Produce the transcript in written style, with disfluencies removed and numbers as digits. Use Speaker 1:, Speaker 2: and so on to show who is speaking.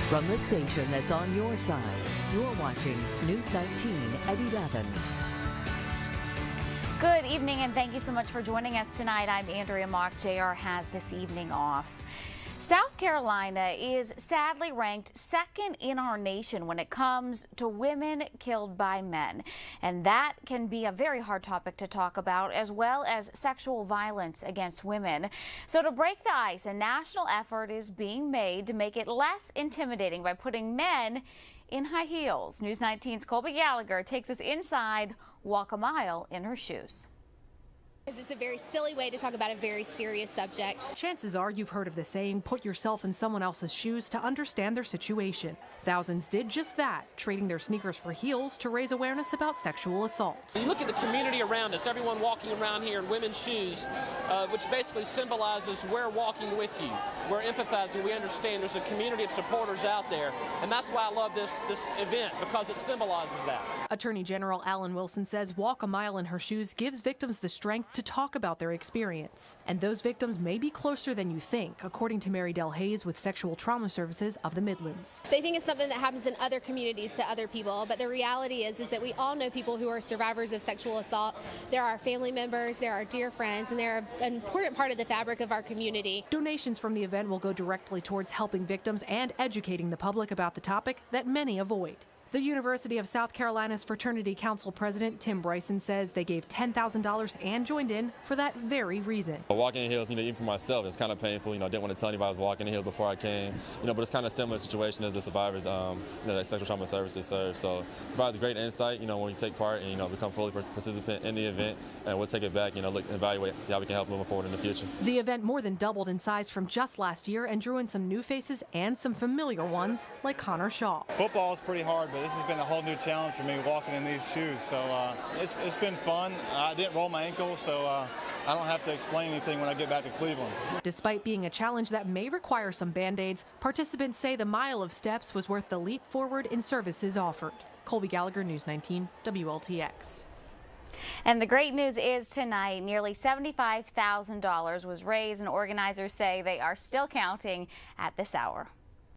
Speaker 1: From the station that's on your side, you're watching News 19 at 11.
Speaker 2: Good evening and thank you so much for joining us tonight. I'm Andrea Mock. JR has this evening off. South Carolina is sadly ranked second in our nation when it comes to women killed by men. And that can be a very hard topic to talk about, as well as sexual violence against women. So to break the ice, a national effort is being made to make it less intimidating by putting men in high heels. News 19's Colby Gallagher takes us inside Walk a Mile in her shoes.
Speaker 3: It's a very silly way to talk about a very serious subject.
Speaker 4: Chances are you've heard of the saying, put yourself in someone else's shoes to understand their situation. Thousands did just that, trading their sneakers for heels to raise awareness about sexual assault.
Speaker 5: You look at the community around us, everyone walking around here in women's shoes, which basically symbolizes we're walking with you. We're empathizing, we understand there's a community of supporters out there. And that's why I love this event, because it symbolizes that.
Speaker 4: Attorney General Alan Wilson says Walk a Mile in her shoes gives victims the strength to talk about their experience. And those victims may be closer than you think, according to Mary Del Hayes with Sexual Trauma Services of the Midlands.
Speaker 3: They think it's something that happens in other communities to other people, but the reality is that we all know people who are survivors of sexual assault. They're our family members, they're our dear friends, and they're an important part of the fabric of our community.
Speaker 4: Donations from the event will go directly towards helping victims and educating the public about the topic that many avoid. The University of South Carolina's Fraternity Council President Tim Bryson says they gave $10,000 and joined in for that very reason.
Speaker 6: Walking in heels, even for myself, it's kind of painful. I didn't want to tell anybody I was walking in heels before I came. But it's kind of a similar situation as the survivors, that Sexual Trauma Services serve. So it provides great insight, when you take part and become fully participant in the event, and we'll take it back, look, evaluate, see how we can help moving forward in the future.
Speaker 4: The event more than doubled in size from just last year and drew in some new faces and some familiar ones like Connor Shaw.
Speaker 7: Football is pretty hard, but this has been a whole new challenge for me walking in these shoes. So it's been fun. I didn't roll my ankle, so I don't have to explain anything when I get back to Cleveland. Despite
Speaker 4: being a challenge that may require some Band-Aids, participants say the mile of steps was worth the leap forward in services offered. Colby Gallagher, News 19, WLTX.
Speaker 2: And the great news is tonight, nearly $75,000 was raised, and organizers say they are still counting at this hour.